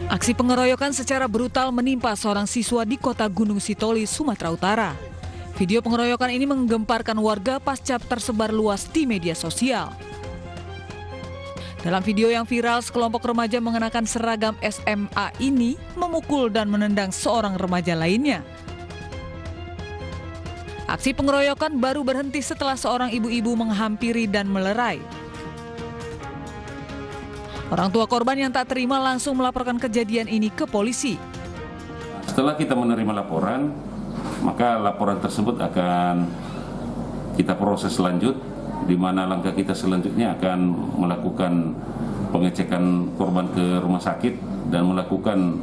Aksi pengeroyokan secara brutal menimpa seorang siswa di kota Gunung Sitoli, Sumatera Utara. Video pengeroyokan ini menggemparkan warga pasca tersebar luas di media sosial. Dalam video yang viral, sekelompok remaja mengenakan seragam SMA ini memukul dan menendang seorang remaja lainnya. Aksi pengeroyokan baru berhenti setelah seorang ibu-ibu menghampiri dan melerai. Orang tua korban yang tak terima langsung melaporkan kejadian ini ke polisi. Setelah kita menerima laporan, maka laporan tersebut akan kita proses lanjut, di mana langkah kita selanjutnya akan melakukan pengecekan korban ke rumah sakit dan melakukan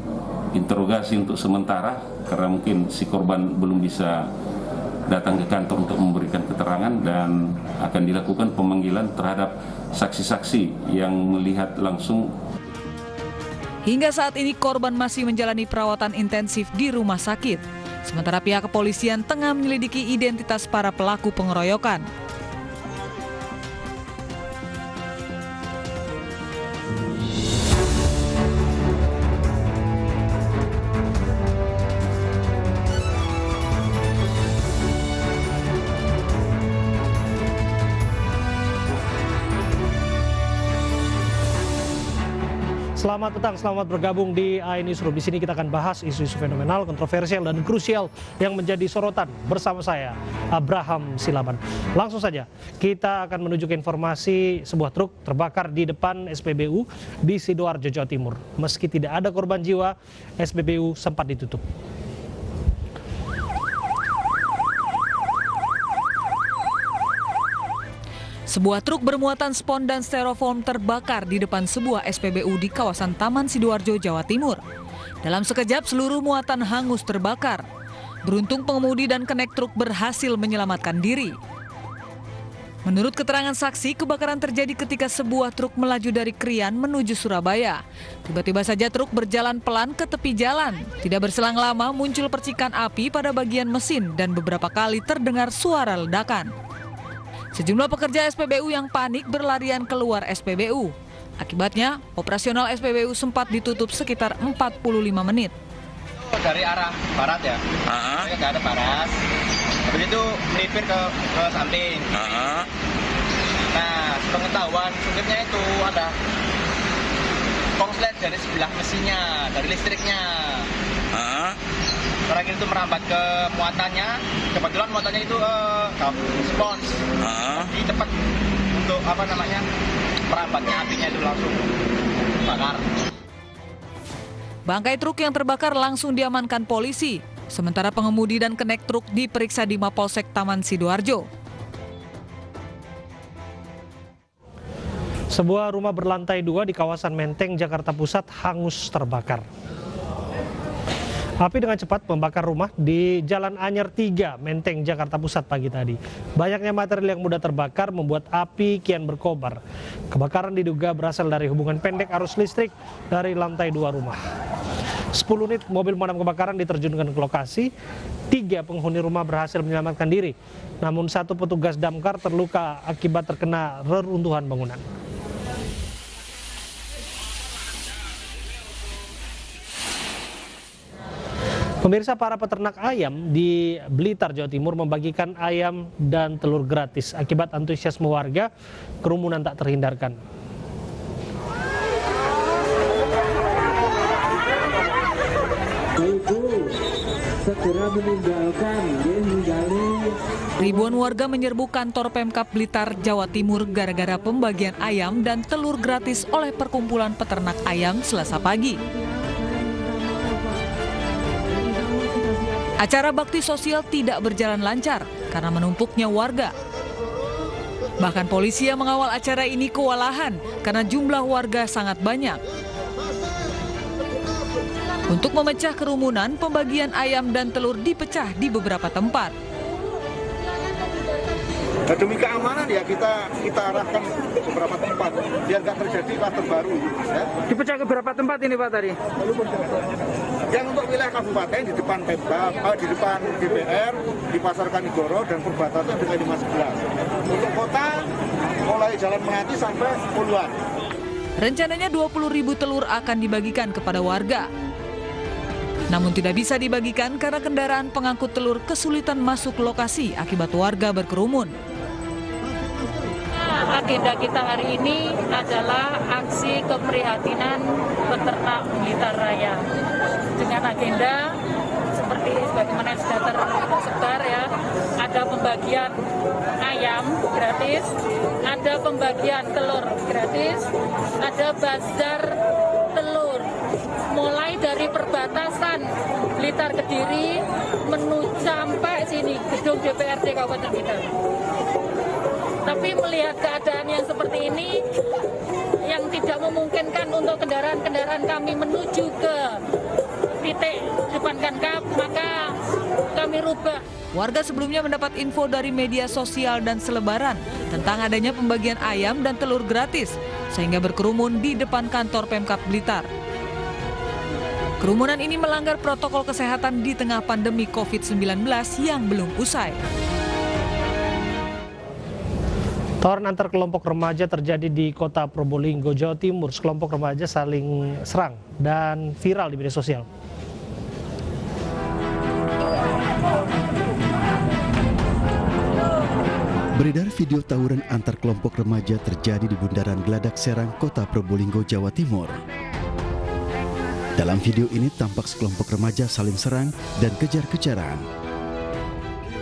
interogasi untuk sementara, karena mungkin si korban belum bisa datang ke kantor untuk memberikan keterangan, dan akan dilakukan pemanggilan terhadap saksi-saksi yang melihat langsung. Hingga saat ini korban masih menjalani perawatan intensif di rumah sakit. Sementara pihak kepolisian tengah menyelidiki identitas para pelaku pengeroyokan. Selamat petang, selamat bergabung di iNewsroom. Di sini kita akan bahas isu-isu fenomenal, kontroversial, dan krusial yang menjadi sorotan bersama saya, Abraham Silaban. Langsung saja, kita akan menuju ke informasi sebuah truk terbakar di depan SPBU di Sidoarjo, Jawa Timur. Meski tidak ada korban jiwa, SPBU sempat ditutup. Sebuah truk bermuatan spon dan styrofoam terbakar di depan sebuah SPBU di kawasan Taman Sidoarjo, Jawa Timur. Dalam sekejap seluruh muatan hangus terbakar. Beruntung pengemudi dan kenek truk berhasil menyelamatkan diri. Menurut keterangan saksi, kebakaran terjadi ketika sebuah truk melaju dari Krian menuju Surabaya. Tiba-tiba saja truk berjalan pelan ke tepi jalan. Tidak berselang lama muncul percikan api pada bagian mesin dan beberapa kali terdengar suara ledakan. Sejumlah pekerja SPBU yang panik berlarian keluar SPBU. Akibatnya, operasional SPBU sempat ditutup sekitar 45 menit. Dari arah barat ya, ke arah barat. Habis itu melipir ke samping. Nah, pengetahuan supirnya itu ada konslet dari sebelah mesinnya, dari listriknya. Terakhir itu merambat ke muatannya, kebetulan muatannya itu spons. Jadi cepat untuk merambatnya apinya itu langsung bakar. Bangkai truk yang terbakar langsung diamankan polisi, sementara pengemudi dan kenek truk diperiksa di Mapolsek Taman Sidoarjo. Sebuah rumah berlantai 2 di kawasan Menteng, Jakarta Pusat hangus terbakar. Api dengan cepat membakar rumah di Jalan Anyar 3, Menteng, Jakarta Pusat pagi tadi. Banyaknya material yang mudah terbakar membuat api kian berkobar. Kebakaran diduga berasal dari hubungan pendek arus listrik dari lantai 2 rumah. 10 unit mobil pemadam kebakaran diterjunkan ke lokasi. 3 penghuni rumah berhasil menyelamatkan diri. Namun 1 petugas damkar terluka akibat terkena reruntuhan bangunan. Pemirsa, para peternak ayam di Blitar, Jawa Timur membagikan ayam dan telur gratis. Akibat antusiasme warga, kerumunan tak terhindarkan. Segera meninggalkan, Ribuan warga menyerbu kantor Pemkab Blitar, Jawa Timur gara-gara pembagian ayam dan telur gratis oleh perkumpulan peternak ayam Selasa pagi. Acara bakti sosial tidak berjalan lancar karena menumpuknya warga. Bahkan polisi yang mengawal acara ini kewalahan karena jumlah warga sangat banyak. Untuk memecah kerumunan, pembagian ayam dan telur dipecah di beberapa tempat. Demi keamanan ya kita arahkan ke beberapa tempat biar nggak terjadi kluster baru. Ya. Dipecah ke beberapa tempat ini Pak tadi? Yang untuk wilayah kabupaten di depan Pemkab, di depan DPR, di Pasar Kanigoro dan perbatasan dengan 511. Untuk kota mulai Jalan Melati sampai Puluhan. Rencananya 20.000 telur akan dibagikan kepada warga. Namun tidak bisa dibagikan karena kendaraan pengangkut telur kesulitan masuk lokasi akibat warga berkerumun. Agenda kita hari ini adalah aksi keprihatinan peternak Blitar Raya. Dengan agenda seperti sebagaimana sudah tersebar ya, ada pembagian ayam gratis, ada pembagian telur gratis, ada bazar telur mulai dari perbatasan Blitar Kediri menuju sampai sini gedung DPRD Kabupaten Blitar. Tapi melihat keadaan yang seperti ini yang tidak memungkinkan untuk kendaraan-kendaraan kami menuju ke titik depan Kankap, maka kami rubah. Warga sebelumnya mendapat info dari media sosial dan selebaran tentang adanya pembagian ayam dan telur gratis, sehingga berkerumun di depan kantor Pemkab Blitar. Kerumunan ini melanggar protokol kesehatan di tengah pandemi COVID-19 yang belum usai. Tawuran antar kelompok remaja terjadi di kota Probolinggo, Jawa Timur. Sekelompok remaja saling serang dan viral di media sosial. Beredar video tawuran antar kelompok remaja terjadi di Bundaran Geladak Serang, kota Probolinggo, Jawa Timur. Dalam video ini tampak sekelompok remaja saling serang dan kejar-kejaran.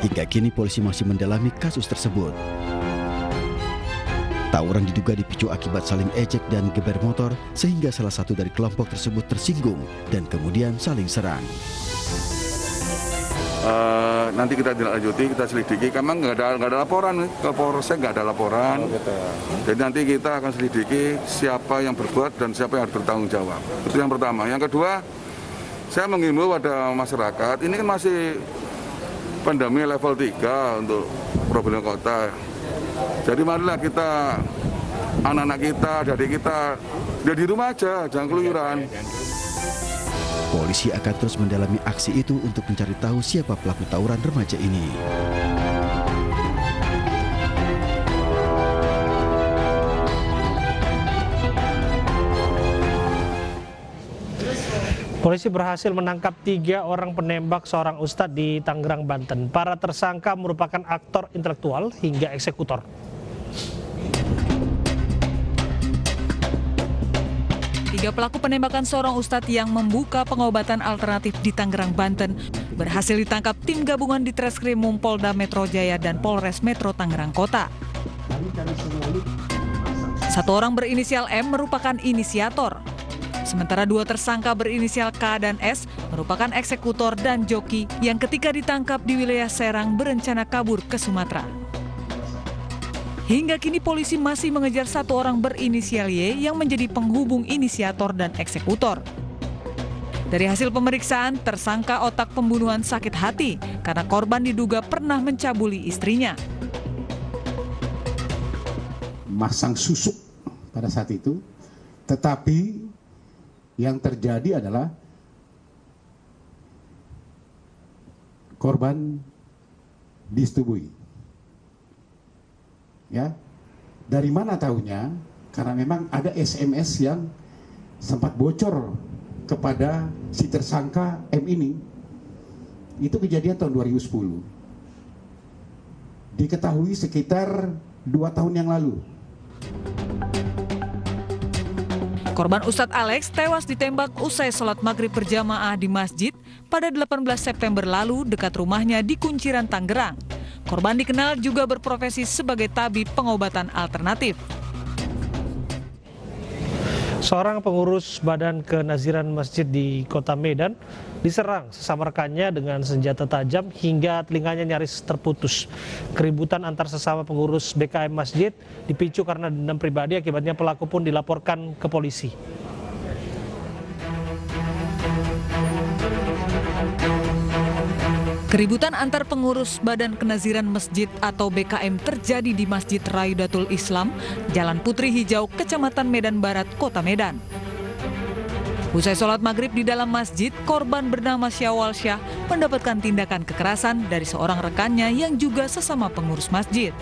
Hingga kini polisi masih mendalami kasus tersebut. Tawuran diduga dipicu akibat saling ejek dan geber motor sehingga salah satu dari kelompok tersebut tersinggung dan kemudian saling serang. Nanti kita tindak lanjuti, kita selidiki. Karena nggak ada laporan ke Polsek, nggak ada laporan. Jadi nanti kita akan selidiki siapa yang berbuat dan siapa yang harus bertanggung jawab. Itu yang pertama. Yang kedua, saya menghimbau pada masyarakat. Ini kan masih pandemi level 3 untuk Probolinggo Kota. Jadi marilah kita, anak-anak kita, adik kita, dia di rumah aja, jangan keluyuran. Polisi akan terus mendalami aksi itu untuk mencari tahu siapa pelaku tawuran remaja ini. Polisi berhasil menangkap 3 orang penembak seorang ustadz di Tangerang, Banten. Para tersangka merupakan aktor intelektual hingga eksekutor. Tiga pelaku penembakan seorang ustadz yang membuka pengobatan alternatif di Tangerang, Banten berhasil ditangkap tim gabungan di Treskrimum Polda Metro Jaya dan Polres Metro Tangerang Kota. Satu orang berinisial M merupakan inisiator. Sementara 2 tersangka berinisial K dan S merupakan eksekutor dan joki yang ketika ditangkap di wilayah Serang berencana kabur ke Sumatera. Hingga kini polisi masih mengejar 1 orang berinisial Y yang menjadi penghubung inisiator dan eksekutor. Dari hasil pemeriksaan, tersangka otak pembunuhan sakit hati karena korban diduga pernah mencabuli istrinya. Masang susuk pada saat itu, tetapi yang terjadi adalah korban disetubui. Ya, dari mana tahunya? Karena memang ada SMS yang sempat bocor kepada si tersangka M ini. Itu kejadian tahun 2010. Diketahui sekitar 2 tahun yang lalu. Korban Ustadz Alex tewas ditembak usai sholat maghrib berjamaah di masjid pada 18 September lalu dekat rumahnya di Kunciran, Tangerang. Korban dikenal juga berprofesi sebagai tabib pengobatan alternatif. Seorang pengurus Badan Kenaziran Masjid di Kota Medan diserang sesama rekannya dengan senjata tajam hingga telinganya nyaris terputus. Keributan antar sesama pengurus BKM Masjid dipicu karena dendam pribadi, akibatnya pelaku pun dilaporkan ke polisi. Keributan antar pengurus Badan Kenaziran Masjid atau BKM terjadi di Masjid Rayudatul Islam, Jalan Putri Hijau, Kecamatan Medan Barat, Kota Medan. Usai sholat maghrib di dalam masjid, korban bernama Syawal Syah mendapatkan tindakan kekerasan dari seorang rekannya yang juga sesama pengurus masjid.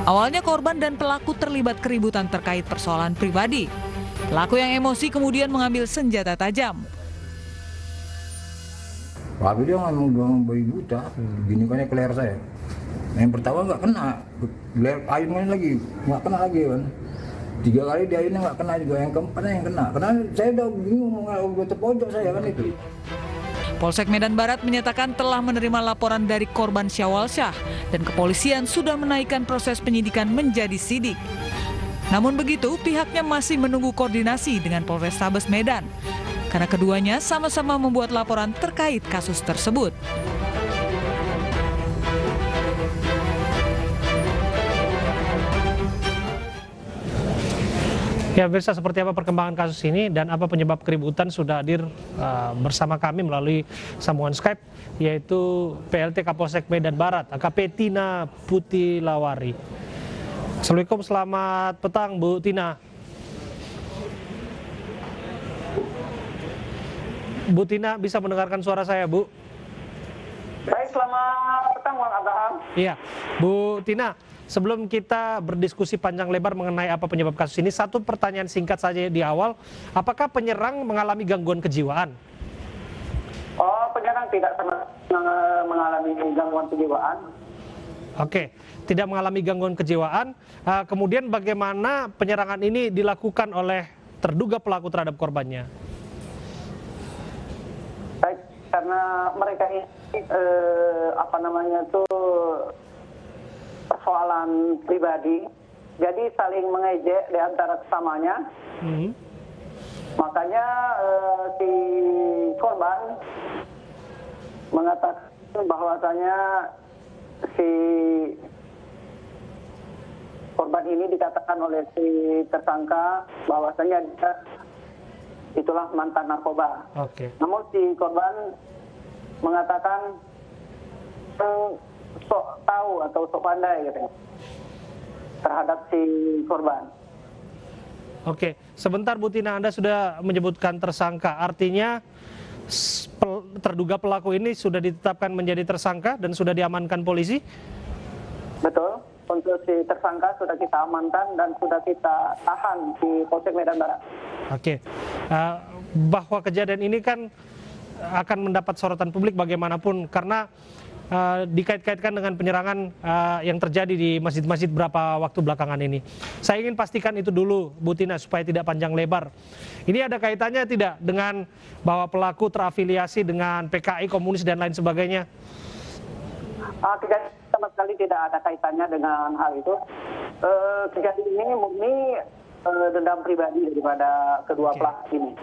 Awalnya korban dan pelaku terlibat keributan terkait persoalan pribadi. Pelaku yang emosi kemudian mengambil senjata tajam. Tapi dia memang bayi buta, gini kan ke leher saya. Yang pertama nggak kena, leher ayunnya lagi nggak kena lagi kan. 3 kali dia ini nggak kena juga, yang keempatnya yang kena. Karena saya udah bingung mau terpojok saya kan itu. Polsek Medan Barat menyatakan telah menerima laporan dari korban Syawal Syah dan kepolisian sudah menaikkan proses penyidikan menjadi sidik. Namun begitu, pihaknya masih menunggu koordinasi dengan Polrestabes Medan karena keduanya sama-sama membuat laporan terkait kasus tersebut. Ya, pemirsa, seperti apa perkembangan kasus ini dan apa penyebab keributan sudah hadir bersama kami melalui sambungan Skype, yaitu PLT Kapolsek Medan Barat, AKP Tina Putilawari. Assalamualaikum, selamat petang Bu Tina. Bu Tina, bisa mendengarkan suara saya, Bu? Baik, selamat petang Bang Abraham. Iya, Bu Tina. Sebelum kita berdiskusi panjang lebar mengenai apa penyebab kasus ini, satu pertanyaan singkat saja di awal. Apakah penyerang mengalami gangguan kejiwaan? Oh, penyerang tidak mengalami gangguan kejiwaan. Oke, tidak mengalami gangguan kejiwaan. Kemudian bagaimana penyerangan ini dilakukan oleh terduga pelaku terhadap korbannya? Baik, karena mereka ini persoalan pribadi, jadi saling mengejek di antara kesamanya. Makanya si korban mengatakan bahwasanya si korban ini dikatakan oleh si tersangka bahwasanya dia itulah mantan narkoba. Namun si korban mengatakan sok tahu atau sok pandai gitu terhadap si korban. Oke, sebentar Bu Tina, Anda sudah menyebutkan tersangka, artinya terduga pelaku ini sudah ditetapkan menjadi tersangka dan sudah diamankan polisi? Betul, untuk si tersangka sudah kita amankan dan sudah kita tahan di Polsek Medan Barat. Oke, bahwa kejadian ini kan akan mendapat sorotan publik bagaimanapun karena dikait-kaitkan dengan penyerangan yang terjadi di masjid-masjid beberapa waktu belakangan ini. Saya ingin pastikan itu dulu, Bu Tina, supaya tidak panjang lebar. Ini ada kaitannya tidak dengan bahwa pelaku terafiliasi dengan PKI, komunis, dan lain sebagainya? Tidak, sama sekali tidak ada kaitannya dengan hal itu. Kejadian ini murni dendam pribadi daripada kedua pelaku ini.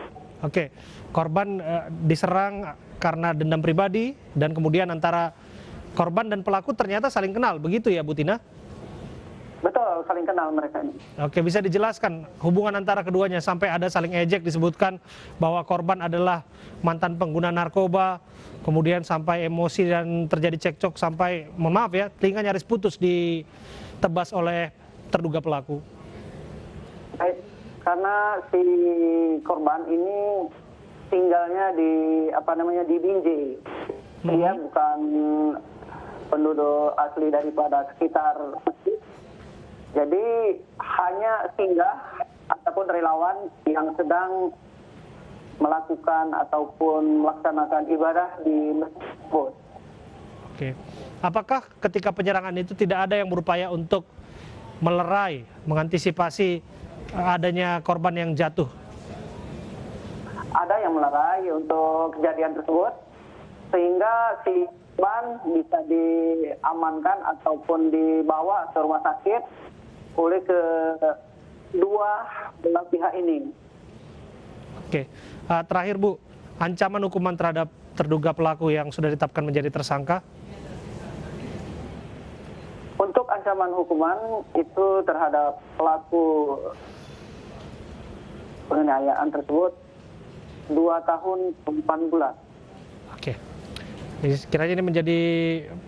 Oke, korban diserang karena dendam pribadi dan kemudian antara korban dan pelaku ternyata saling kenal, begitu ya Bu Tina? Betul, saling kenal mereka ini. Oke, bisa dijelaskan hubungan antara keduanya sampai ada saling ejek, disebutkan bahwa korban adalah mantan pengguna narkoba, kemudian sampai emosi dan terjadi cekcok sampai, mohon maaf ya, telinga nyaris putus ditebas oleh terduga pelaku. Baik, karena si korban ini tinggalnya di Binjai. Dia bukan penduduk asli daripada sekitar masjid. Jadi hanya singgah ataupun relawan yang sedang melakukan ataupun melaksanakan ibadah di masjid tersebut. Oke. Apakah ketika penyerangan itu tidak ada yang berupaya untuk melerai, mengantisipasi adanya korban yang jatuh? Ada yang melerai untuk kejadian tersebut, sehingga si korban bisa diamankan ataupun dibawa ke rumah sakit oleh kedua belah pihak ini. Oke, terakhir Bu, ancaman hukuman terhadap terduga pelaku yang sudah ditetapkan menjadi tersangka? Untuk ancaman hukuman itu terhadap pelaku penganiayaan tersebut 2 tahun 8 bulan. Oke. Kiranya ini menjadi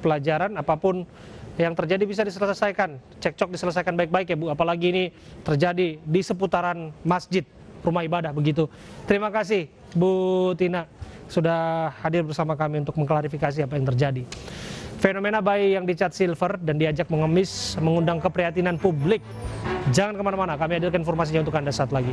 pelajaran, apapun yang terjadi bisa diselesaikan, cekcok diselesaikan baik-baik ya Bu, apalagi ini terjadi di seputaran masjid, rumah ibadah begitu. Terima kasih Bu Tina sudah hadir bersama kami untuk mengklarifikasi apa yang terjadi. Fenomena bayi yang dicat silver dan diajak mengemis mengundang keprihatinan publik. Jangan kemana-mana, kami hadirkan informasinya untuk Anda saat lagi.